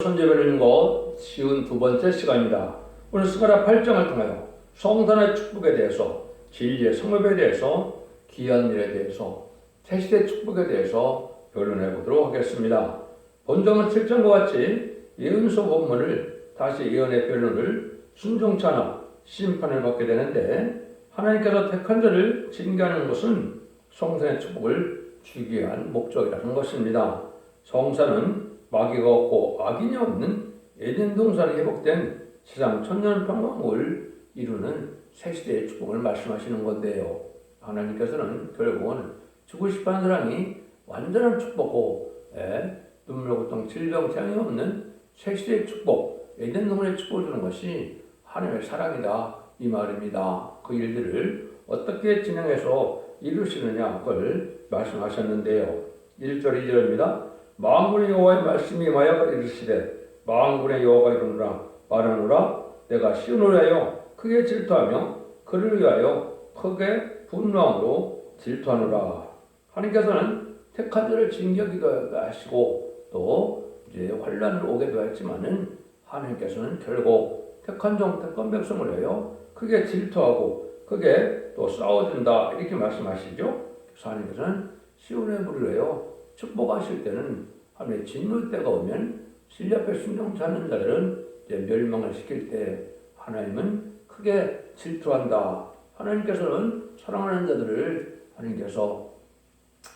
손재배를 읽어 쉬운 두 번째 시간입니다. 오늘 스가랴 8장을 통하여 성산의 축복에 대해서, 진리의 성읍에 대해서, 귀한 일에 대해서, 새시대 축복에 대해서 변론해 보도록 하겠습니다. 본정은 7장과 같이 예언서 본문을 다시 예언의 변론을 순종치 않아 심판을 받게 되는데, 하나님께서 택한 자를 징계하는 것은 성산의 축복을 주기 위한 목적이라는 것입니다. 성산은 마귀가 없고 악인이 없는 에덴 동산이 회복된 세상 천년 평강을 이루는 새 시대의 축복을 말씀하시는 건데요. 하나님께서는 결국은 주고 싶어하는 사람이 완전한 축복고 눈물 고통 질병 재앙이 없는 새 시대의 축복, 에덴 동산의 축복을 주는 것이 하나님의 사랑이다 이 말입니다. 그 일들을 어떻게 진행해서 이루시느냐 그걸 말씀하셨는데요. 1절 2절입니다. 만군의 여호와의 말씀이 임하여 이르시되 만군의 여호와가 이르노라 말하노라 내가 시온을 위하여 크게 질투하며 그를 위하여 크게 분노함으로 질투하노라. 하나님께서는 택한 자를 징계하기도 하시고 또 이제 환난을 오게도 했지만은 하나님께서는 결국 택한 종 택한 백성을 위하여 크게 질투하고 크게 또 싸워준다 이렇게 말씀하시죠. 그래서 하나님께서는 시온의 물을 위하여 축복하실 때는 하나님의 진노 때가 오면 진리 앞에 순종치 않는 자들은 이제 멸망을 시킬 때 하나님은 크게 질투한다. 하나님께서는 사랑하는 자들을 하나님께서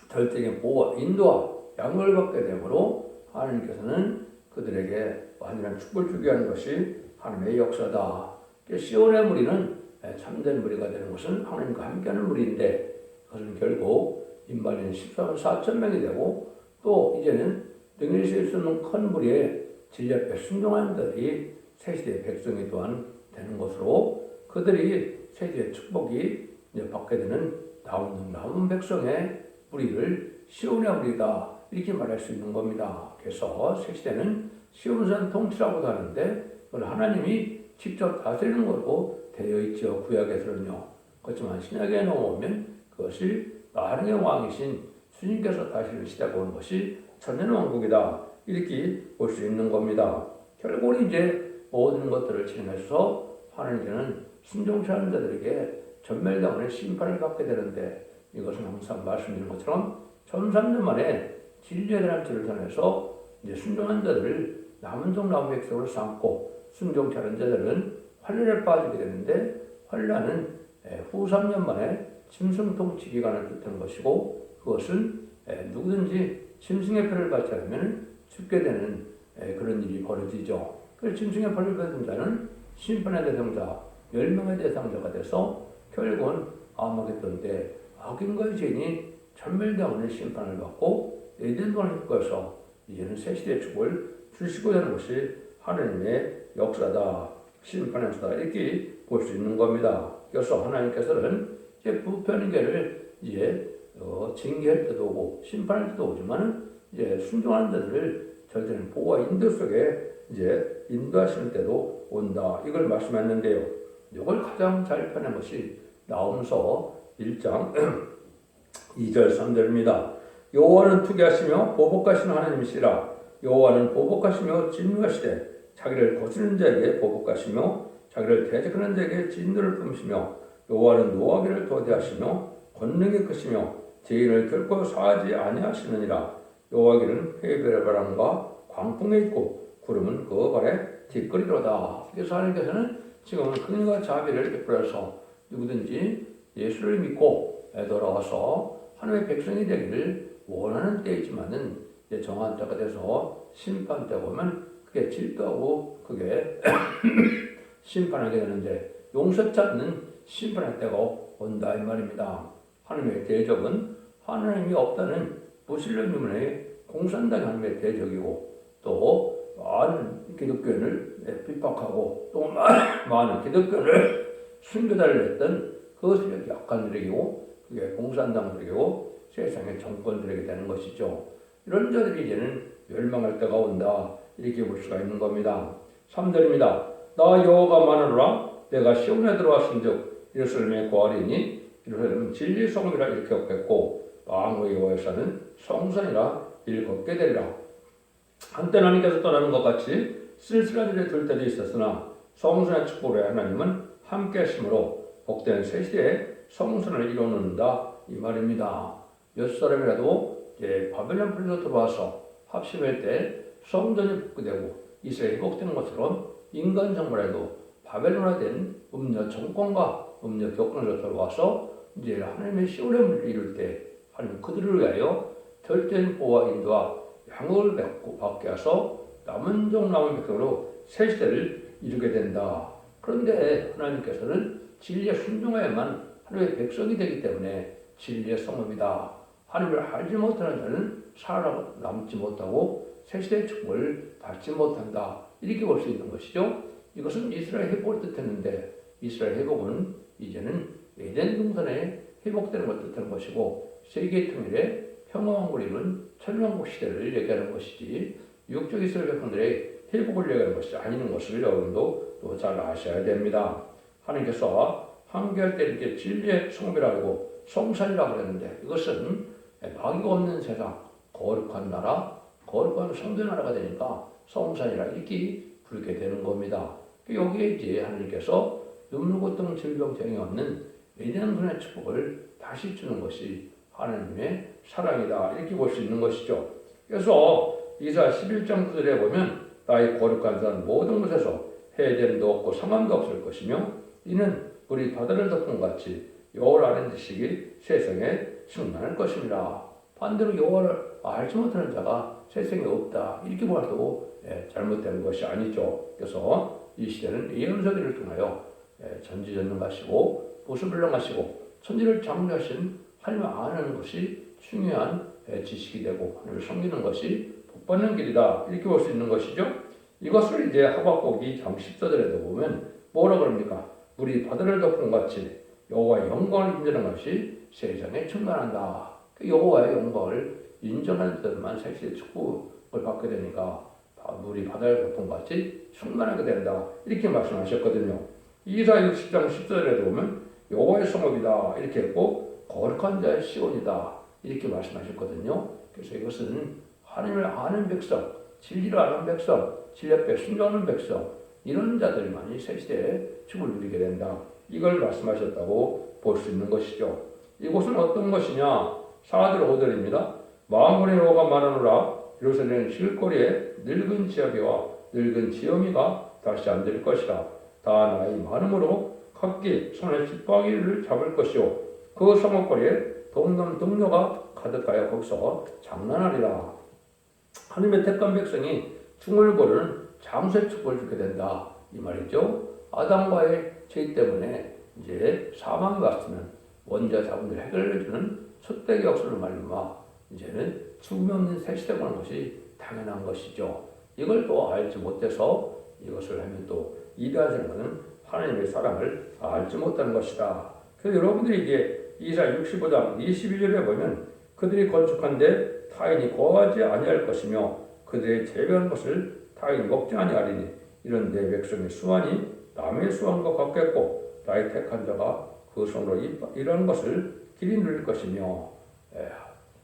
절대적인 보호와 인도와 양을 받게 되므로 하나님께서는 그들에게 완전한 축복을 주게 하는 것이 하나님의 역사다. 시온의 무리는 참된 무리가 되는 것은 하나님과 함께하는 무리인데 그것은 결국 인발인 14만 4천 명이 되고 또 이제는 능히 있을 수 있는 큰 무리에 진리 앞에 순종하는 자들이 새시대의 백성이 또한 되는 것으로 그들이 새시대의 축복이 이제 받게 되는 남은 백성의 무리를 시온의 무리다 이렇게 말할 수 있는 겁니다. 그래서 새시대는 시온산 통치라고도 하는데 그걸 하나님이 직접 다스리는 것으로 되어 있죠. 구약에서는요. 그렇지만 신약에 넘어오면 그것이 나중의 왕이신 주님께서 다시는 시대가 오는 것이 천년왕국이다 이렇게 볼 수 있는 겁니다. 결국은 이제 모든 것들을 진행해서 하나님께는 순종치 않는 자들에게 전멸당하는 심판을 받게 되는데 이것은 항상 말씀드린 것처럼 1300년 만에 진리의 대람죄를 통해서 이제 순종한 자들을 남은 종 남은 백성으로 삼고 순종치 않은 자들은 환란에 빠지게 되는데 환란은 후 3년 만에 짐승 통치 기간을 뜻하는 것이고 그것은 누구든지 짐승의 표를 받지 않으면 죽게 되는 그런 일이 벌어지죠. 그래서 짐승의 표를 받은 자는 심판의 대상자, 멸망의 대상자가 돼서 결국은 아마겟돈 때 악인과의 죄인이 전멸당하는 심판을 받고 에덴 동안을 겪어서 이제는 새 시대의 축복을 주시고 되는 것이 하나님의 역사다, 심판의 역사다 이렇게 볼 수 있는 겁니다. 그래서 하나님께서는 이제 부패하는 이제 징계할 때도 오고 심판할 때도 오지만 이제 순종하는 자들을 절대는 보호와 인도 속에 이제 인도하시는 때도 온다 이걸 말씀했는데요. 이걸 가장 잘 펴낸 것이 나홈서 1장 2절 3절입니다. 여호와는 투기하시며 보복하시는 하나님이시라. 여호와는 보복하시며 진노하시되 자기를 거스르는 자에게 보복하시며 자기를 대적하는 자에게 진노를 품으시며 여호와는 노하기를 도대하시며 권능이 크시며 죄인을 결코 사하지 아니하시느니라. 여호와께는 해변의 바람과 광풍에 있고 구름은 그 발에 뒷거리로다. 그래서 하나님께서는 지금은 긍휼과 자비를 베풀어서 누구든지 예수를 믿고 돌아와서 하나님의 백성이 되기를 원하는 때이지만은 이제 정한 때가 돼서 심판 때가 오면 그게 질투하고 그게 심판하게 되는데 용서치 않는 심판할 때가 온다 이 말입니다. 하나님의 대적은 하나님이 없다는 무신론 유문의 공산당 하나님의 대적이고 또 많은 기독교인을 핍박하고 또 많은 기독교인을 순교자를 했던 그것이 약한 세력이고 그게 공산당 세력이고 세상의 정권들에게 되는 것이죠. 이런 자들이 이제는 멸망할 때가 온다 이렇게 볼 수가 있는 겁니다. 3절입니다. 나 여호와가 말하노라 내가 시온에 들어왔은즉 예루살렘에 거하리니 예루살렘은 진리의 성이라 이렇게 얻겠고 만국의 여호와의 산은 성산이라 이를 걷게 되리라. 한때는 하나님께서 떠나는 것 같이 쓸쓸한 일에 들 때도 있었으나 성선의 축복으로 하나님은 함께 하심으로 복된 새 시대에 성선을 이루는다 이 말입니다. 몇 사람이라도 바벨론 불로 들어와서 합심할 때 성전이 복구되고 이스라엘이 회복된 것처럼 인간 정말에도 바벨론화된 음녀 정권과 음녀 교권으로 들어와서 이제 하나님의 시온의 이룰 때 하나님 그들을 위하여 절대적인 보호와 인도와 양을 받게 하서 남은 종 남은 백성으로 새 시대를 이루게 된다. 그런데 하나님께서는 진리에 순종해야만 하나님의 백성이 되기 때문에 진리의 성읍이다. 하나님을 알지 못하는 자는 살아남지 못하고 새 시대의 축복을 받지 못한다. 이렇게 볼 수 있는 것이죠. 이것은 이스라엘 회복을 뜻했는데 이스라엘 회복은 이제는 에덴 동산에 회복되는 걸 뜻하는 것이고 세계 통일의 평화왕국을 이룬 천년왕국 시대를 얘기하는 것이지 육적 이스라엘 백성들의 회복을 얘기하는 것이 아닌 것을 여러분도 또 잘 아셔야 됩니다. 하나님께서 한계할 때 이렇게 진리의 성읍이라고 성산이라고 그랬는데 이것은 마귀가 없는 세상, 거룩한 나라, 거룩한 성전 나라가 되니까 성산이라 이렇게 부르게 되는 겁니다. 여기에 이제 하나님께서 눈물 고통 질병 병이 없는 에덴의 축복을 다시 주는 것이 하나님의 사랑이다 이렇게 볼 수 있는 것이죠. 그래서 이사 11장 9절에 보면 나의 거룩한 산 모든 곳에서 해됨도 없고 상함도 없을 것이며 이는 우리 바다를 덮은 같이 여호와를 아는 지식이 세상에 충만할 것입니다. 반대로 여호와를 알지 못하는 자가 세상에 없다 이렇게 봐도 잘못된 것이 아니죠. 그래서 이 시대는 예언서기를 통하여 전지전능하시고 보수불능하시고 천지를 창조하신 하나님을 아는 것이 중요한 지식이 되고 하나님을 섬기는 것이 복받는 길이다 이렇게 볼 수 있는 것이죠. 이것을 이제 하박국이 장 14절에도 보면 뭐라 그럽니까? 물이 바다를 덮은 같이 여호와의 영광을 인정하는 것이 세상에 충만한다. 여호와의 영광을 인정하는 자들만 세상의 축복을 받게 되니까 물이 바다를 덮은 같이 충만하게 된다 이렇게 말씀하셨거든요. 이사 60장 10절에도 보면 여호와의 성읍이다 이렇게 했고 거룩한 자의 시온이다 이렇게 말씀하셨거든요. 그래서 이것은 하나님을 아는 백성, 진리를 아는 백성, 진리 앞에 순종하는 백성 이런 자들만이 새 시대에 축복을 누리게 된다. 이걸 말씀하셨다고 볼 수 있는 것이죠. 이곳은 어떤 것이냐? 4절 5절입니다. 만군의 여호와가 말하노라 예루살렘 길거리에 늙은 지아비와 늙은 지엄이가 다시 앉을 것이라. 다 나이 많음으로 각기 손에 깃바퀴를 잡을 것이요 그 성읍거리에 동남 동료가 가득하여 거기서 장난하리라. 하나님의 택한 백성이 중을 고르는 장수의 축복을 주게 된다 이 말이죠. 아담과의 죄 때문에 이제 사망이 왔으면 원죄 자본을 해결해주는 첫대기 역사를 말미암아 이제는 죽음이 없는 새 시대가 오는 것이 당연한 것이죠. 이걸 또 알지 못해서 이것을 하면 또 이대한 생각은 하나님의 사랑을 알지 못하는 것이다. 그래서 여러분들이 이제 이사 65장 22절에 보면 그들이 건축한데 타인이 거하지 아니할 것이며 그들의 재배한 것을 타인이 먹지 아니하리니 이런 내 백성의 수완이 남의 수완과 같겠고 나의 택한 자가 그 손으로 일하는 것을 길이 누릴 것이며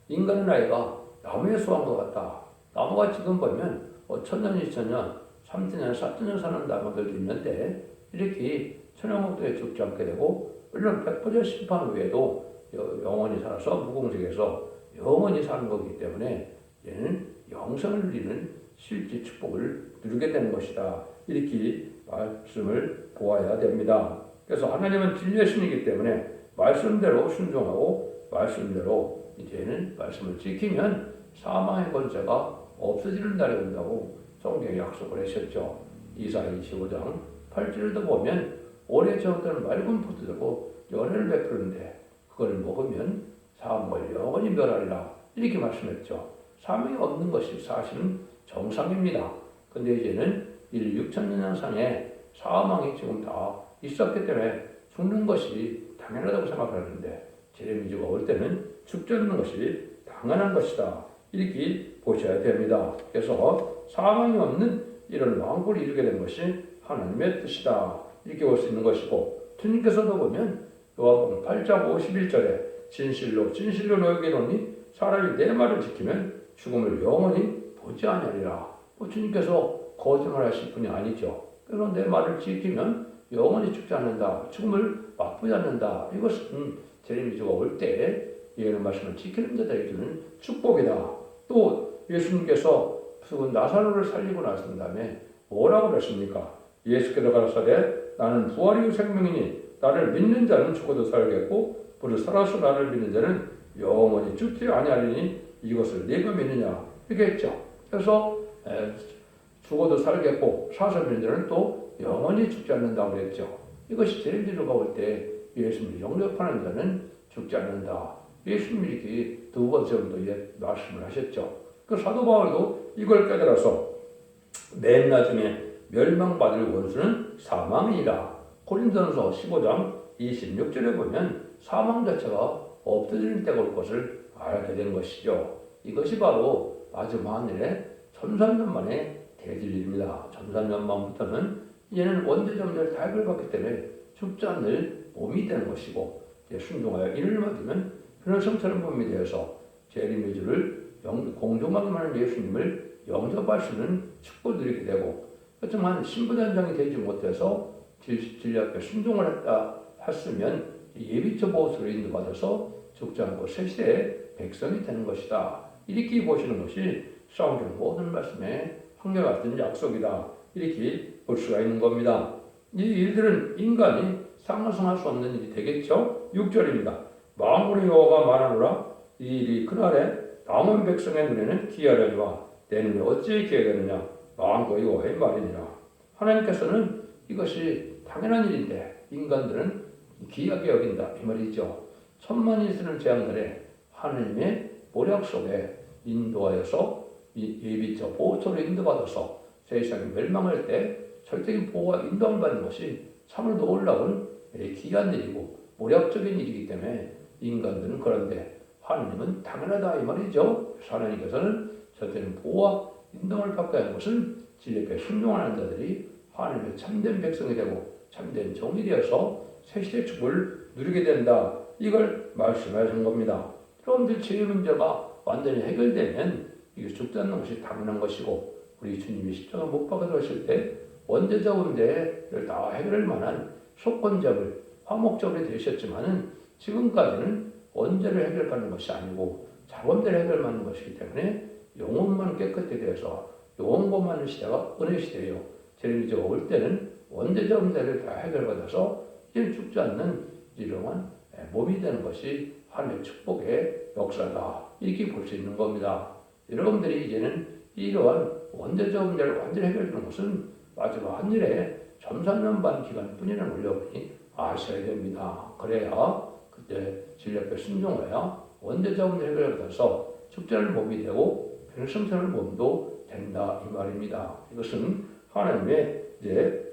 인간의 나이가 나무의 수완과 같다. 나무가 지금 보면 1000년, 2000년, 3000년, 4000년 사는 나무들도 있는데 이렇게 천연목도에 죽지 않게 되고 물론 백보자 심판 후에도 영원히 살아서 무공색에서 영원히 사는 거기 때문에 얘는 영생을 누리는 실제 축복을 누리게 되는 것이다. 이렇게 말씀을 보아야 됩니다. 그래서 하나님은 진리의 신이기 때문에 말씀대로 순종하고 말씀대로 이제는 말씀을 지키면 사망의 권세가 없어지는 날이 온다고 성경에 약속을 하셨죠. 이사 25장 8절도 보면 오래 저었던 맑은 포도되고 연회를 베푸는데 그걸 먹으면 사망을 영원히 멸하리라 이렇게 말씀했죠. 사망이 없는 것이 사실은 정상입니다. 근데 이제는 6천년 상에 사망이 지금 다 있었기 때문에 죽는 것이 당연하다고 생각하는데 제레미야가 올 때는 죽지 않는 것이 당연한 것이다. 이렇게 보셔야 됩니다. 그래서 사망이 없는 이런 왕국을 이루게 된 것이 하나님의 뜻이다. 이렇게 볼 수 있는 것이고 주님께서도 보면 요한복음 8장 51절에 진실로 진실로 너에게 이르노니 사람이 내 말을 지키면 죽음을 영원히 보지 아니하리라. 주님께서 거짓말하실 분이 아니죠. 그래서 내 말을 지키면 영원히 죽지 않는다. 죽음을 맛보지 않는다. 이것은 재림주가 올 때 예언의 말씀을 지키는 자들에게 주는 축복이다. 또 예수님께서 죽은 나사로를 살리고 나신 다음에 뭐라고 그랬습니까? 예수께서 가라사대 나는 부활이요 생명이니 나를 믿는 자는 죽어도 살겠고 무릇 살아서 나를 믿는 자는 영원히 죽지 아니하리니 이것을 네가 믿느냐 이렇게 했죠. 그래서 죽어도 살겠고 살아서 믿는 자는 또 영원히 죽지 않는다고 그랬죠. 이것이 재림주가 올 때 예수님을 영접하는 자는 죽지 않는다. 예수님이 이렇게 두 번째부터 말씀을 하셨죠. 그 사도 바울도 이걸 깨달아서 맨 나중에 멸망받을 원수는 사망이라. 고린도전서 15장 26절에 보면 사망 자체가 없어지는 때가 올 것을 알게 된 것이죠. 이것이 바로 마지막 하늘에 1300년 만에 대진일입니다. 1300년 만부터는 이제는 원죄점을 다 해결받기 때문에 죽지 않을 몸이 되는 것이고 순종하여 이를 맞으면 변화성처럼 몸이 되어서 재림의 주를 공정하게만 하는 예수님을 영접할 수 있는 축복을 누리게 되고 하지만 신부단장이 되지 못해서 진리 앞에 순종을 했으면 예비처 보호소로 인도받아서 죽지 않고 새시대의 백성이 되는 것이다. 이렇게 보시는 것이 성경 모든 말씀에 한결같은 약속이다. 이렇게 볼 수가 있는 겁니다. 이 일들은 인간이 상상할 수 없는 일이 되겠죠. 6절입니다. 만군의 여호와가 말하노라 이 일이 그날에 남은 백성의 눈에는 기이하려니와 내 눈에 어찌 기이하겠느냐 만군의 여호와의 말이니라. 하나님께서는 이것이 당연한 일인데 인간들은 기이하게 여긴다 이 말이죠. 천만이 쓰는 재앙날에 하나님의 모략 속에 인도하여서 예비처 보호처로 인도받아서 세상이 멸망할 때 절대적인 보호와 인도함을 받는 것이 참으로 놀라운 기이한 일이고 모략적인 일이기 때문에 인간들은 그런데 하나님은 당연하다 이 말이죠. 하나님께서는 절대는 보호와 인도함을 받게 하는 것은 진리에 순종하는 자들이 하나님의 참된 백성이 되고 참된 종이 되어서 새시대 축복을 누리게 된다. 이걸 말씀하신 겁니다. 여러분들 죄의 문제가 완전히 해결되면 이게 죽지 않는 것이 당연한 것이고 우리 주님이 십자가 못 박아주실 때 원죄자 문제를 다 해결할 만한 속건잡을 화목적으로 되셨지만은 지금까지는 원죄를 해결받는 것이 아니고 자원죄를 해결받는 것이기 때문에 영혼만 깨끗하게 되어서 영혼고만 시대가 은혜 시대예요. 재림주가 올 때는 원죄자 문제를 다 해결받아서 이제 죽지 않는 이러한 몸이 되는 것이 하나님의 축복의 역사다. 이렇게 볼 수 있는 겁니다. 여러분들이 이제는 이러한 원죄자 문제를 완전히 해결하는 것은 마지막 한 일에 1300년 반 기간뿐이라는 여러분이 아셔야 됩니다. 그래야 그때 진리 앞에 순종해야 원죄자 문제 해결을 받아서 죽지 않을 몸이 되고 변성스러운 몸도 된다 이 말입니다. 이것은 하나님의 이제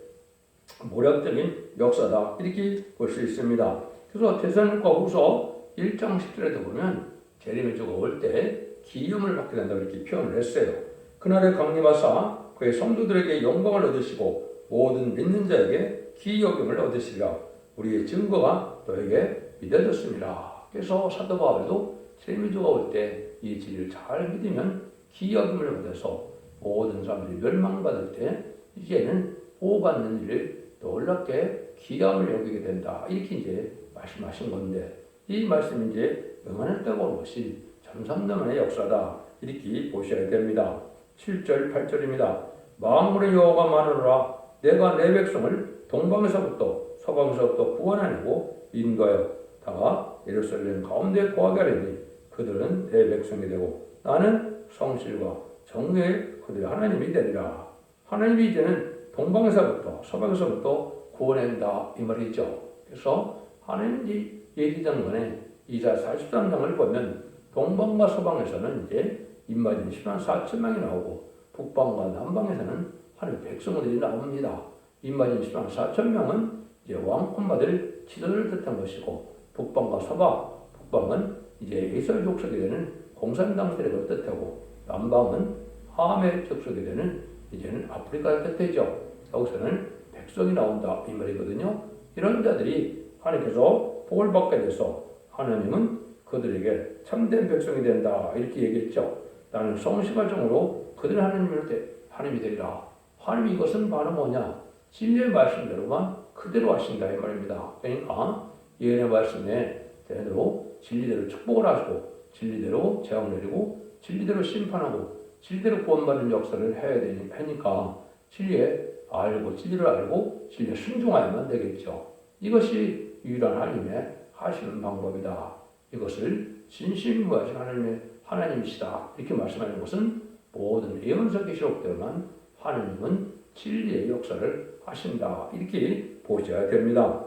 모략적인 역사다 이렇게 볼 수 있습니다. 그래서 데살로니가 후서 1장 10절에도 보면 재림의 주가 올 때 기름을 받게 된다고 이렇게 표현을 했어요. 그날에 강림하사 그의 성도들에게 영광을 얻으시고 모든 믿는 자에게 기여김을 얻으시리라. 우리의 증거가 너에게 믿어졌습니다. 그래서 사도 바울도 재림의 주가 올 때 이 진리를 잘 믿으면 기여김을 받아서 모든 사람들이 멸망받을 때 이제는 보호받는 일을 놀랍게 기함을 여기게 된다. 이렇게 이제 말씀하신 건데 이 말씀이 이제 응하였다고 하는 것이 1300년의 역사다. 이렇게 보셔야 됩니다. 7절 8절입니다. 만군의 여호와가 말하노라 내가 내 백성을 동방에서부터 서방에서부터 구원하려고 인도하여 다가 예루살렘 가운데 거하게 하리니 그들은 내 백성이 되고 나는 성실과 정의의 그들의 하나님이 되리라. 하나님이 이제는 동방에서부터 서방에서부터 구원한다 이 말이죠. 그래서 하나님이 얘기하는 거네. 이사 43장을 보면 동방과 서방에서는 이제 인마진 10만 4천명이 나오고 북방과 남방에서는 하나님 백성들이 나옵니다. 인마진 10만 4천명은 이제 왕권 받을 지도를 뜻한 것이고 북방과 서방, 북방은 이제 이스라엘 족속이 되는 공산당 세력을 뜻하고 남방은 함의 족속이 되는 이제는 아프리카를 뜻하죠. 여기서는 백성이 나온다 이 말이거든요. 이런 자들이 하나님께서 복을 받게 돼서 하나님은 그들에게 참된 백성이 된다 이렇게 얘기했죠. 나는 성시가정으로 그들의 하나님이 되리라. 하나님 이것은 바로 뭐냐? 진리의 말씀대로만 그대로 하신다 이 말입니다. 그러니까 예언의 말씀에 대대로 진리대로 축복을 하시고 진리대로 재앙 내리고 진리대로 심판하고 진리대로 구원받는 역사를 해야 되니까 진리를 알고 진리에 순종하야만 되겠죠. 이것이 유일한 하나님의 하시는 방법이다. 이것을 진실무하신 하나님이시다. 이렇게 말씀하는 것은 모든 예언서 계시록대로만 하나님은 진리의 역사를 하신다. 이렇게 보셔야 됩니다.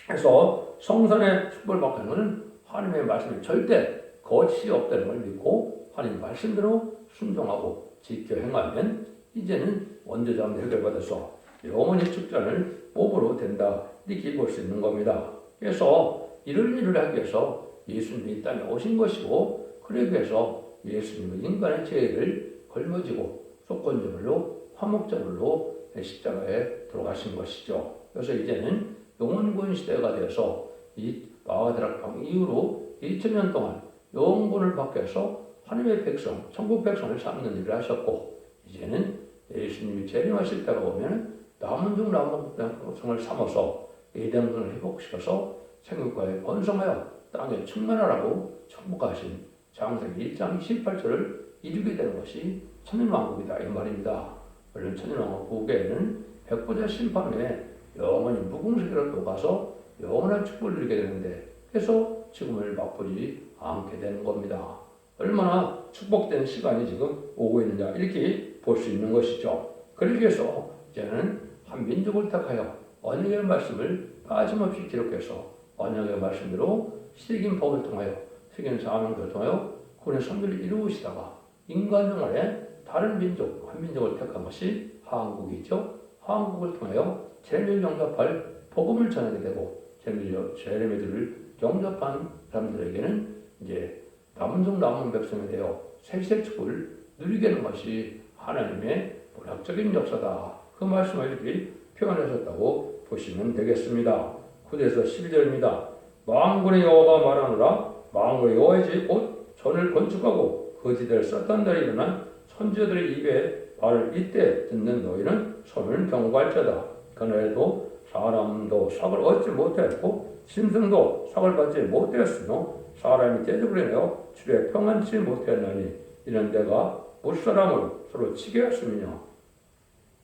그래서 성산의 축복을 받는 것은 하나님의 말씀이 절대 거짓이 없다는 걸 믿고 하나님 말씀대로 순종하고 지켜 행하면 이제는 원죄자만 해결받아서 영원히 축전을 몸으로 된다. 이렇게 볼 수 있는 겁니다. 그래서 이런 일을 하기 위해서 예수님이 이 땅에 오신 것이고 그러기 위해서 예수님은 인간의 죄를 걸머지고 속건제물로 화목제물로 십자가에 들어가신 것이죠. 그래서 이제는 영원군 시대가 되어서 이 마가다락방 이후로 2000년 동안 영원군을 밖에서 하나님의 백성, 천국 백성을 삼는 일을 하셨고 이제는 예수님이 재림하실 때가 오면 남은 중 남은 백성을 삼아서 예대문을 회복시켜서 생육과에 번성하여 땅에 충만하라고 천국하신 창세기 1장 28절을 이루게 되는 것이 천년왕국이다 이 말입니다. 물론 천년왕국에는 백보자 심판 후에 영원히 무궁세계로 녹아서 영원한 축복을 누리게 되는데 그래서 지금을 맛보지 않게 되는 겁니다. 얼마나 축복된 시간이 지금 오고 있느냐 이렇게 볼 수 있는 것이죠. 그러기 위해서 이제는 한 민족을 택하여 언약의 말씀을 빠짐없이 기록해서 언약의 말씀대로 시대긴 법을 통하여 세계는 사명을 통하여 구원의 선교를 이루시다가 인간 생활에 다른 민족, 한 민족을 택한 것이 한국이죠. 한국을 통하여 재림을 영접할 복음을 전하게 되고 재림들을 영접한 사람들에게는 이제 남은 백성이 되어 세세 축복을 누리게 하는 것이 하나님의 본학적인 역사다. 그 말씀을 이렇게 표현하셨다고 보시면 되겠습니다. 9절에서 12절입니다. 만군의 여호와가 말하노라. 만군의 여호와의 곧 전을 건축하고 거지대를 썼던 날이 일어난 선지자들의 입에 말을 이때 듣는 너희는 손을 경고할지어다. 그날에도 사람도 삭을 얻지 못하였고 짐승도 삭을 받지 못하였으며 사람이 대적을 인하여 주에 평안치 못하였나니 이는 내가 못사람으로 서로 치게 하였으며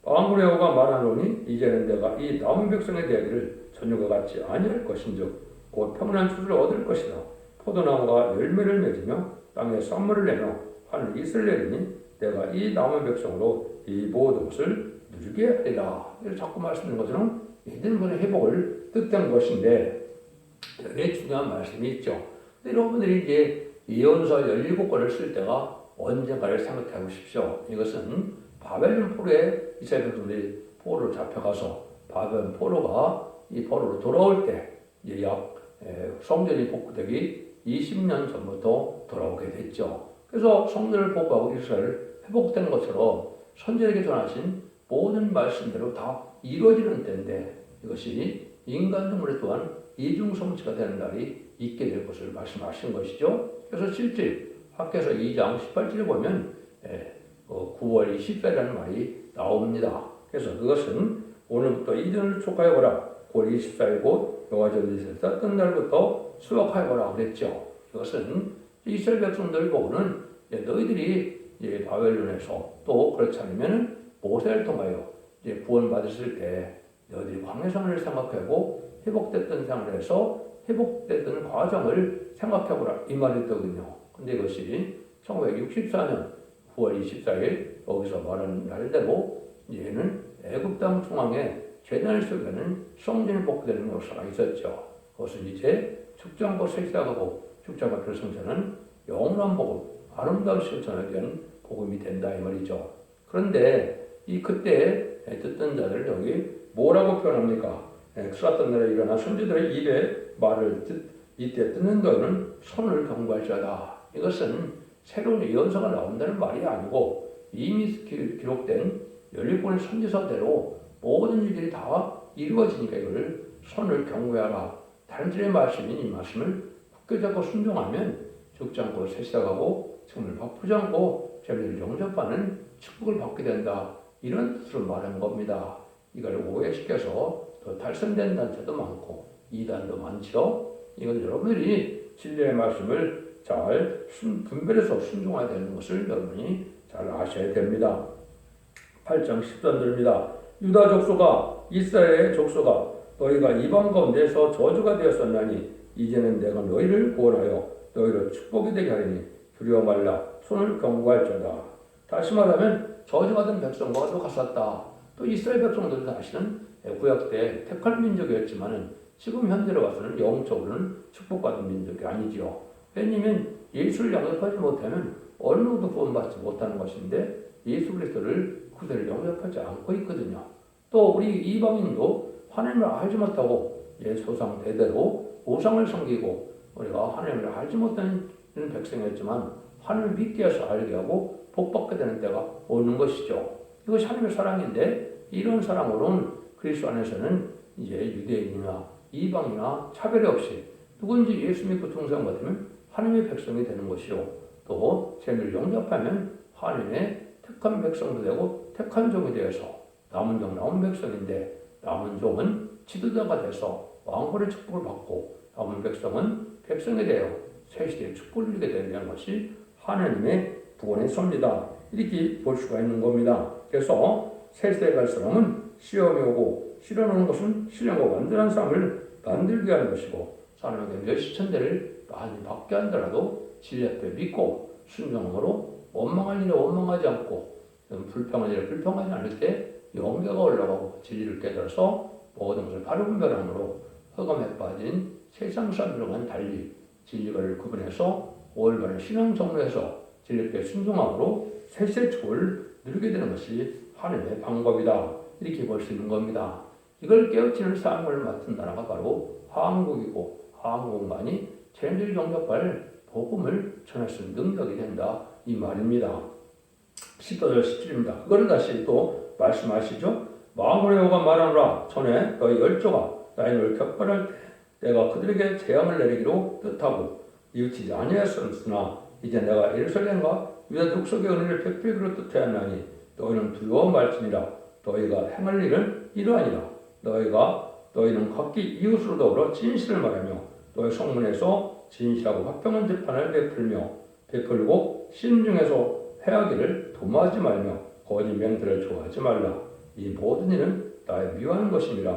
만군의 여호와가 말하노니 이제는 내가 이 남은 백성의 대하기를 전유가 같지 아니할 것인즉 곧 평안한 추수를 얻을 것이다. 포도나무가 열매를 맺으며 땅에 쌈물을 내며 하늘 이슬을 내리니 내가 이 남은 백성으로 이 모든 것을 누리게 하리라. 이렇게 자꾸 말씀드린 것처럼 이들분의 회복을 뜻한 것인데 여기에 중요한 말씀이 있죠. 여러분들이 이제 예언서 17권을 쓸 때가 언젠가를 생각해 보십시오. 이것은 바벨론 포로에 이스라엘 백성들이 포로로 잡혀가서 바벨론 포로가 이 포로로 돌아올 때 이제 약 성전이 복구되기 20년 전부터 돌아오게 됐죠. 그래서 성전을 복구하고 이스라엘 회복된 것처럼 선지자에게 전하신 모든 말씀대로 다 이루어지는 때인데 이것이 인간 동물에 또한 이중성취가 되는 날이 있게 될 것을 말씀하신 것이죠. 그래서 실제 학교에서 2장 18절에 보면 9월 24일이라는 말이 나옵니다. 그래서 그것은 오늘부터 이전을 축하해보라. 9월 24일 곧 여호와 전에서 떴던 날부터 수확하여보라 그랬죠. 이것은 이스라엘 백성들 보고는 너희들이 이제 바벨론에서 또 그렇지 않으면 모세를 통하여 이제 구원받았을 때 너희들이 광야생활을 생각하고 회복됐던 생활에서 회복됐던 과정을 생각해보라 이 말이었거든요. 근데 이것이 1964년 9월 24일 여기서 말하는 날대로 얘는 애굽 땅 중앙에 제단 속에는 성전이 복구되는 역사가 있었죠. 그것은 이제 축장과 세시다가고 축장과 결성전은 영원한 복음, 아름다운 실천에 대한 복음이 된다 이 말이죠. 그런데 이 그때 듣던 자들 여기 뭐라고 표현합니까? 쏟았던 날에 일어나 선지자들의 입에 말을 이때 듣는 너희는 손을 경고할지어다. 이것은 새로운 예언서가 나온다는 말이 아니고 이미 기록된 17권의 선지서대로 모든 일들이 다 이루어지니까 이걸 손을 경고하라. 단절의 말씀인 이 말씀을 굳게 잡고 순종하면 죽지 않고 세시다가고 지금을 바쁘지 않고 재미를 영접하는 축복을 받게 된다. 이런 뜻으로 말한 겁니다. 이걸 오해시켜서 또 탈선된 단체도 많고 이단도 많죠. 이건 여러분들이 진리의 말씀을 잘 분별해서 순종해야 되는 것을 여러분이 잘 아셔야 됩니다. 8장 10절입니다. 유다 족속아 이스라엘의 족속아 너희가 이방 가운데서 저주가 되었었나니 이제는 내가 너희를 구원하여 너희로 축복이 되게 하리니 두려워 말라 손을 경고할지어다. 다시 말하면 저주받은 백성과 똑같았다. 또 이스라엘 백성들도 사실은 구약 때 택할 민족이었지만은 지금 현재로 와서는 영적으로는 축복받은 민족이 아니지요. 왜냐하면 예수를 영접하지 못하면 어느 정도 구원받지 못하는 것인데 예수 그리스도를 그대를 영접하지 않고 있거든요. 또 우리 이방인도 하나님을 알지 못하고 조상 대대로 우상을 섬기고 우리가 하나님을 알지 못하는 백성이었지만 하나님을 믿게 해서 알게 하고 복받게 되는 때가 오는 것이죠. 이것이 하나님의 사랑인데 이런 사랑으로는 그리스도 안에서는 이제 유대인이나 이방이나 차별이 없이 누군지 예수 믿고 중생 받으면 하나님의 백성이 되는 것이요. 또 재미를 영접하면 하나님의 택한 백성도 되고 택한 종이 되어서 남은 종 남은 백성인데 남은 종은 지도자가 돼서 왕권의 축복을 받고 남은 백성은 백성이 되어 새시대의 축복을 누리게 되는 것이 하나님의 구원의 섭니다. 이렇게 볼 수가 있는 겁니다. 그래서 새시대에 갈 사람은 시험이 오고 시련 오는 것은 시련과 완전한 삶을 만들게 하는 것이고 사람에게 몇십 천대를 많이 받게 한다라도 진리 앞에 믿고 순종으로 원망할 일에 원망하지 않고 불평할 일에 불평하지 않을 때 영계가 올라가고 진리를 깨달아서 모든 것을 바로 분별함으로 흑암에 빠진 세상 사람들과는 달리 진리를 구분해서 올바른 신앙 정로에서 진리께 순종함으로 새시대 축복을 누리게 되는 것이 하나님의 방법이다. 이렇게 볼 수 있는 겁니다. 이걸 깨우치는 삶을 맡은 나라가 바로 한국이고 한국만이 죄인들을 영접할 복음을 전할 수 있는 능력이 된다. 이 말입니다. 14절 17입니다. 그거를 다시 또 말씀하시죠. 만군의 여호와가 말하노라 전에 너희 열조가 나의 너를 격발할 때 내가 그들에게 재앙을 내리기로 뜻하고 이웃이지 아니하였으나 이제 내가 예루살렘과 유다 족속의 은혜를 베풀기로 뜻하였나니 너희는 두려워 말지니라. 너희가 행할 일은 이러하니라. 너희는 각기 이웃으로 더불어 진실을 말하며 너희 성문에서 진실하고 화평한 재판을 베풀고 신중해서 해하기를 도모하지 말며 거짓 맹세를 좋아하지 말라. 이 모든 일은 나의 미워하는 것이니라.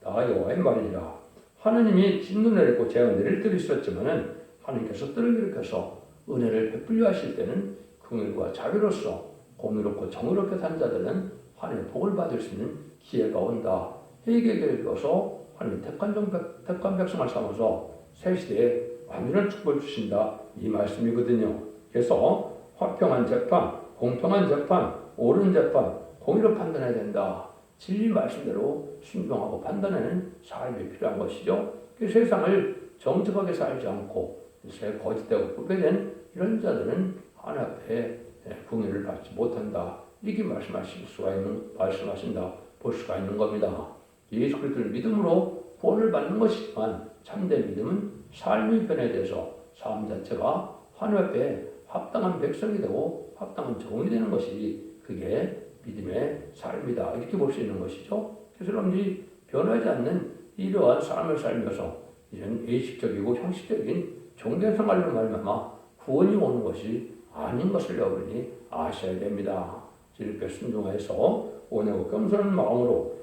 나 여호와의 말이니라. 하나님이 진도 내리고 재앙 내릴 때도 있었지만은 하나님께서 뜰을 일으켜서 은혜를 베풀려 하실 때는 긍휼과 자비로서 공의롭고 정의롭게 산 자들은 하나님의 복을 받을 수 있는 기회가 온다. 회개를 이어서 하나님 택한 백성을 삼아서 새 시대에 완전한 축복을 주신다. 이 말씀이거든요. 그래서 화평한 재판, 공평한 재판, 옳은 재판, 공의로 판단해야 된다. 진리 말씀대로 순종하고 판단하는 삶이 필요한 것이죠. 그 세상을 정직하게 살지 않고 거짓되고 부패된 이런 자들은 하나님 앞에 공의를 받지 못한다. 이렇게 말씀하신다. 볼 수가 있는 겁니다. 예수 그리스도를 믿음으로 구원을 받는 것이지만 참된 믿음은 삶의 변화돼서 삶 자체가 하나님 앞에 합당한 백성이 되고 합당한 종이 되는 것이 그게 믿음의 삶이다. 이렇게 볼 수 있는 것이죠. 그래서 여러분들이 변하지 않는 이러한 삶을 살면서 이런 의식적이고 형식적인 종교생활로 말미암아 구원이 오는 것이 아닌 것을 여러분이 아셔야 됩니다. 이렇게 순종해서 온유하고 겸손한 마음으로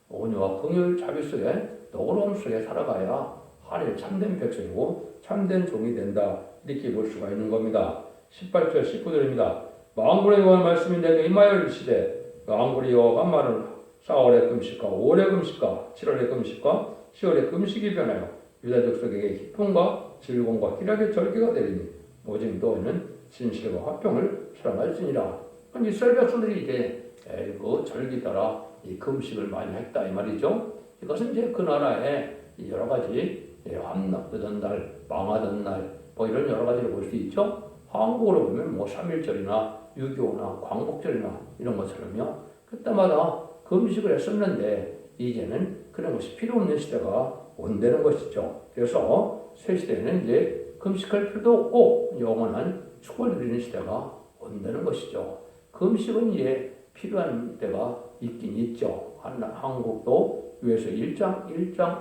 온유와 긍휼 자비 속에 너그러움 속에 살아가야 하나님의 참된 백성이고 참된 종이 된다. 이렇게 볼 수가 있는 겁니다. 18절 19절입니다. 만군의 여호와의 말씀이 내게 임하여 이르시되 만군의 여호와가 말하노라 4월의 금식과 5월의 금식과 7월의 금식과 10월의 금식이 변하여 유다 족속에게 기쁨과 즐거움과 희락의 절기가 되리니 오직 너희는 진실과 화평을 사랑할지니라. 이스라엘 백성들이 이제 그 절기 따라 이 금식을 많이 했다 이 말이죠. 이것은 이제 그 나라의 여러 가지 환납되던 날, 망하던 날, 뭐 이런 여러 가지를 볼 수 있죠. 한국으로 보면 뭐 3.1절이나 6.25나 광복절이나 이런 것처럼요. 그때마다 금식을 했었는데 이제는 그런 것이 필요 없는 시대가 온다는 것이죠. 그래서 새 시대에는 이제 금식할 필요도 없고 영원한 축복을 누리는 시대가 온다는 것이죠. 금식은 이제 필요한 때가 있긴 있죠. 한국도 유에서 1장,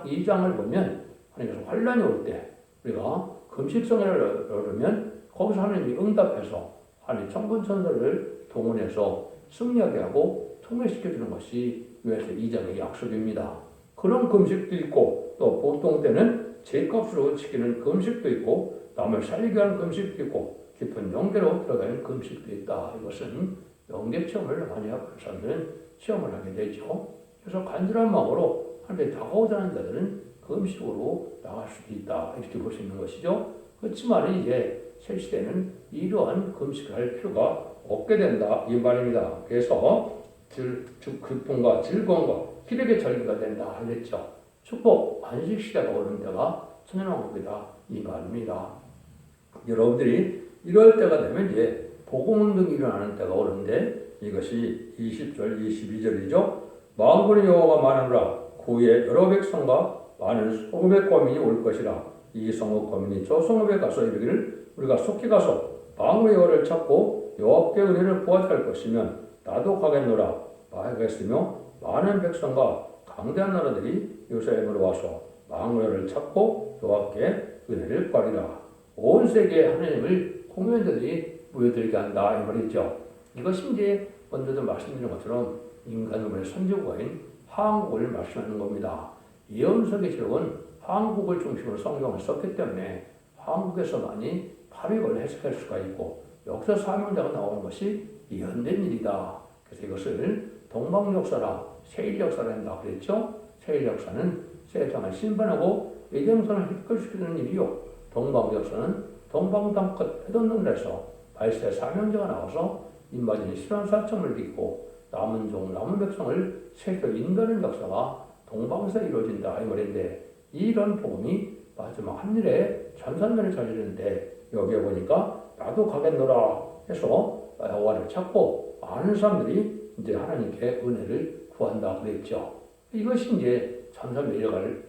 2장을 보면 하나님께서 환란이 올 때 우리가 금식성회를 열으면 거기서 하나님이 응답해서 하나님 천군천사를 동원해서 승리하게 하고 통일시켜주는 것이 유에서 2장의 약속입니다. 그런 금식도 있고 또 보통 때는 제값으로 지키는 금식도 있고 남을 살리게 하는 금식도 있고 깊은 영계로 들어가는 금식도 있다. 이것은 영계 체험을 많이 하고 사람들은 체험을 하게 되죠. 그래서 간절한 마음으로 하나님께 다가오자는 자들은 금식으로 나갈 수도 있다. 이렇게 볼 수 있는 것이죠. 그렇지만 이제 새 시대는 이러한 금식을 할 필요가 없게 된다. 이 말입니다. 그래서 기쁨과 즐거움과 기력의 절기가 된다. 그랬죠. 축복, 안식 시대가 오는 때가 천년왕국이다. 이 말입니다. 여러분들이 이럴 때가 되면 이제 복음운동이 일어나는 때가 오는데 이것이 20절, 22절이죠. 만군의 여호와가 말하노라. 그 후에 여러 백성과 많은 성읍의 거민이 올 것이라. 이 성읍 거민이 저 성읍에 가서 이르기를 우리가 속히 가서 만군의 여호와를 찾고 여호와께 은혜를 구하자 할 것이면 나도 가겠노라. 하겠으며 많은 백성과 강대한 나라들이 예루살렘으로 와서 만군의 여호와를 찾고 여호와께 은혜를 구하리라. 온 세계에 하나님을 공연자들이 모여들게 한다. 이 말이죠. 이것이 이제 먼저도 말씀드린 것처럼 인간의 선지국가인 한국을 말씀하는 겁니다. 예언서의 기록은 한국을 중심으로 성경을 썼기 때문에 한국에서만이 파백을 해석할 수가 있고 역사 사명자가 나오는 것이 예언된 일이다. 그래서 이것을 동방역사라 세일역사라 한다 그랬죠. 세일역사는 세상을 심판하고 예정선을 획득시키는 일이요. 동방역사는 동방 땅끝 해돋는데서 발세 사명자가 나와서 인바진이 실현 사청을 빚고 남은 종 남은 백성을 세계로 인도하는 역사가 동방에서 이루어진다 이 말인데 이런 복음이 마지막 한일에 전산면에 잘리는데 여기에 보니까 나도 가겠노라 해서 여호와를 찾고 많은 사람들이 이제 하나님께 은혜를 구한다 그랬죠. 이것이 이제 전산면에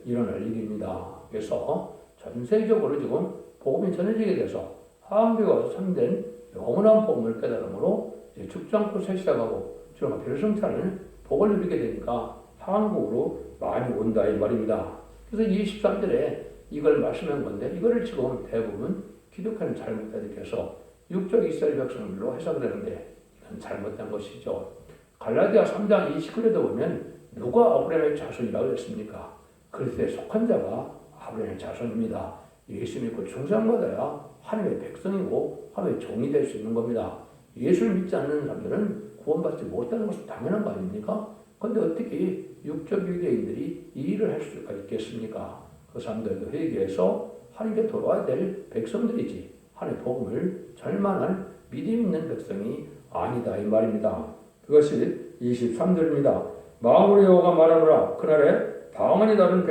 일어날 일입니다. 그래서 전 세계적으로 지금 복음이 전해지게 돼서 한국에 와서 참된 영원한 복음을 깨달음으로 이제 죽지 않고 새 시작하고 지금 별성찬을 복을 누리게 되니까 한국으로 많이 온다 이 말입니다. 그래서 23절에 이걸 말씀한 건데 이거를 지금 대부분 기독교는 잘못해서 육적 이스라엘 백성들로 해석을 하는데 이건 잘못된 것이죠. 갈라디아 3장 29절에도 보면 누가 아브라함의 자손이라고 했습니까? 그리스도에 속한 자가 아브라함의 자손입니다. 예수 믿고 충성받아야 하나님의 백성이고 하나님의 종이 될 수 있는 겁니다. 예수를 믿지 않는 사람들은 구원받지 못하는 것은 당연한 거 아닙니까? 그런데 어떻게 육적 유대인들이 이 일을 할 수가 있겠습니까? 그 사람들도 회개해서 하나님께 돌아와야 될 백성들이지 하나님의 복음을 절만한 믿음 있는 백성이 아니다 이 말입니다. 그것이 23절입니다. 만군의 여호와가 말하노라. 그날에 방언이 다른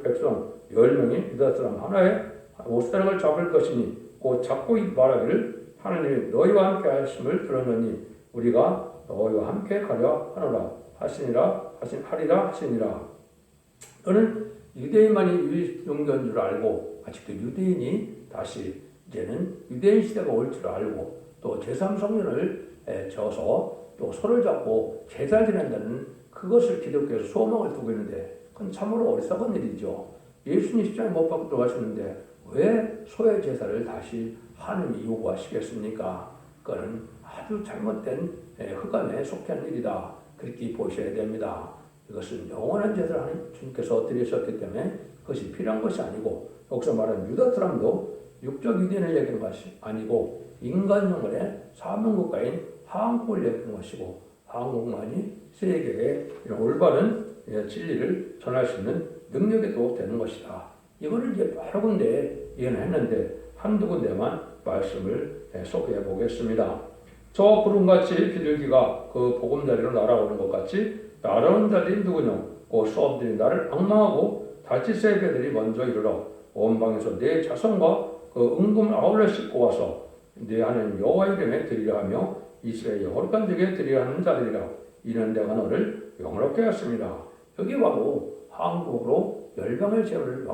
백성 10명이 유다 사람 하나의 옷사랑을 잡을 것이니 곧 잡고 말하기를 하나님이 너희와 함께 하심을 들었느니 우리가 너희와 함께 가려 하노라 하리라 하시니라. 너는 유대인만이 용도인 줄 알고 아직도 유대인이 다시 이제는 유대인 시대가 올 줄 알고 또 제3성전을 져서 또 손을 잡고 제사를 지낸다는 그것을 기독교에서 소망을 두고 있는데 그건 참으로 어리석은 일이죠. 예수님 십자가에 못 박고 들어가셨는데 왜 소의 제사를 다시 하나님이 요구하시겠습니까? 그거는 아주 잘못된 흑암에 속한 일이다. 그렇게 보셔야 됩니다. 이것은 영원한 제사를 하나님 주님께서 드리셨기 때문에 그것이 필요한 것이 아니고 여기서 말하는 유다 사람도 육적 유대인을 얘기하는 것이 아니고 인간 영혼의 사명국가인 한국을 얘기하는 것이고 한국만이 세계에 이런 올바른 진리를 전할 수 있는 능력이 또 되는 것이다. 이거를 이제 여러 군데 예언했는데 한두 군데만 말씀을 소개해 보겠습니다. 저 구름같이 비둘기가 그 보금자리로 날아오는 것 같이 날아오는 자들이 누구냐? 그 수업들이 나를 악망하고 다치스의 배들이 먼저 이르러 온 방에서 내 자손과 그 은금을 아울러 싣고 와서 내 하나님 여호와 이름에 드리려 하며 이스라엘 거룩한 적에 드리려 하는 자들이라. 이는 내가 너를 영원롭게 하였습니다. 여기 바로 한국으로 열방의 제물을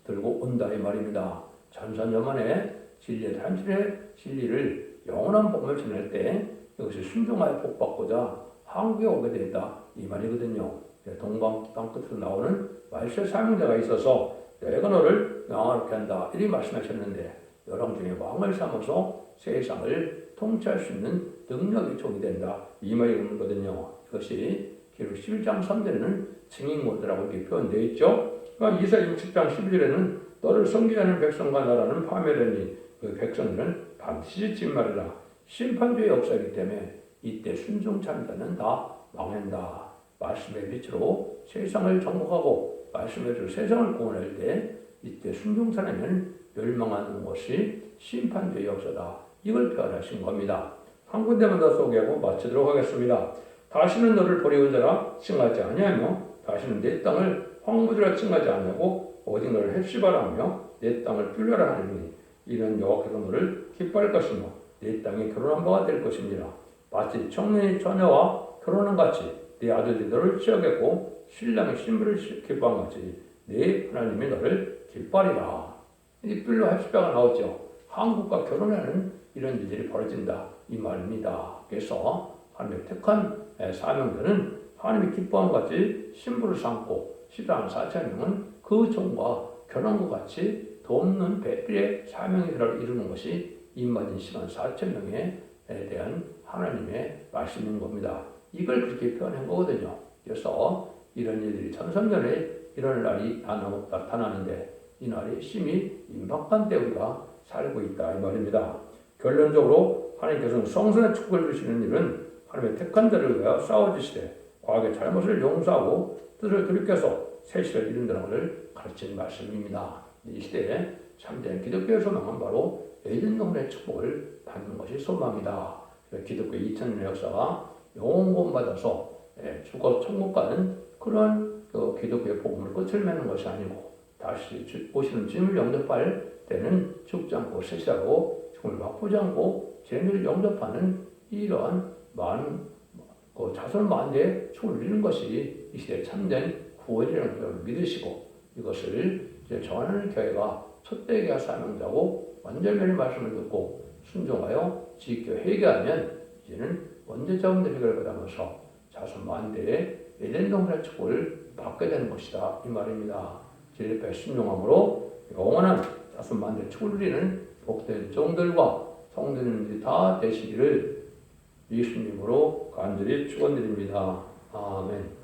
들고 온다 이 말입니다. 전선여만의 진리의 단순의 진리를 영원한 복음을 전할 때 이것이 순종하여 복받고자 한국에 오게 된다 이 말이거든요. 동방 땅끝으로 나오는 말세 사명자가 있어서 내가 너를 영화롭게 한다 이렇게 말씀하셨는데 여러 중에 왕을 삼아서 세상을 통치할 수 있는 능력이 종이 된다 이 말이거든요. 이것이 기록 11장 3절에는 증인모드라고 이렇게 표현되어 있죠. 그러니까 이사야 60장 11절에는 너를 섬기지 않는 백성과 나라는 파멸하니 그 백성들은 반드시 진말이라. 심판주의 역사이기 때문에 이때 순종 참자는 다 망한다. 말씀의 빛으로 세상을 정복하고 말씀의 빛으로 세상을 구원할 때 이때 순종 사람은 멸망하는 것이 심판주의 역사다. 이걸 표현하신 겁니다. 한 군데만 더 소개하고 마치도록 하겠습니다. 다시는 너를 버리운 자라 칭하지 아니하며 다시는 내 땅을 황무지라 칭하지 아니하고 오직 너를 헵시바라 하며 내 땅을 뿔려라 하느니 이는 여호와께서 너를 기뻐할 것이며 내 땅이 결혼한 바가 될 것입니다. 마치 청년이 처녀와 결혼한 같이 네 아들이 너를 취하겠고 신랑이 신부를 기뻐한 같이 네 하나님이 너를 기뻐하리라. 이 뿔로 헵시바가 나오죠. 한국과 결혼하는 이런 일들이 벌어진다 이 말입니다. 그래서 하나님의 택한 사명자는 하나님이 기뻐한 같이 신부를 삼고 시당 4,000명은 그 종과 결혼과 같이 돕는 배필의 사명이 이루는 것이 임마진 시간 4,000명에 대한 하나님의 말씀인 겁니다. 이걸 그렇게 표현한 거거든요. 그래서 이런 일들이 천성전에 이런 날이 나타나는데 이 날이 심히 임박한 때 우리가 살고 있다 이 말입니다. 결론적으로 하나님께서는 성선의 축복을 주시는 일은 하나님의 택한 자를 위하여 싸워주시되 과거의 잘못을 용서하고 뜻을 돌이켜서 새 시를 이룬다는 것을 가르치는 말씀입니다. 이 시대에 참된 기독교의 소망은 바로 에덴동산의 축복을 받는 것이 소망이다. 기독교 2000년의 역사가 영원권받아서 죽어 천국 가는 그런 기독교의 복음을 끝을 맺는 것이 아니고 다시 오시는 주님을 영접할 때는 죽지 않고 셋이라고 죽음을 맛보지 않고 죄를 영접하는 이러한 많은 자손 만대의 축을 이루는 것이 이 시대의 참된 구원이라는 것을 믿으시고 이것을 이제 전하는 교회가 첫대기가 사명자고 완전면의 말씀을 듣고 순종하여 지켜 회개하면 이제는 원죄자원들 해결을 받으면서 자손 만대의 에덴동산의 축복을 받게 되는 것이다 이 말입니다. 진리의 순종함으로 영원한 자손 만대의 축을 누리는 복된 종들과 성도님들이 다 되시기를 예수님으로 간절히 축원드립니다. 아멘.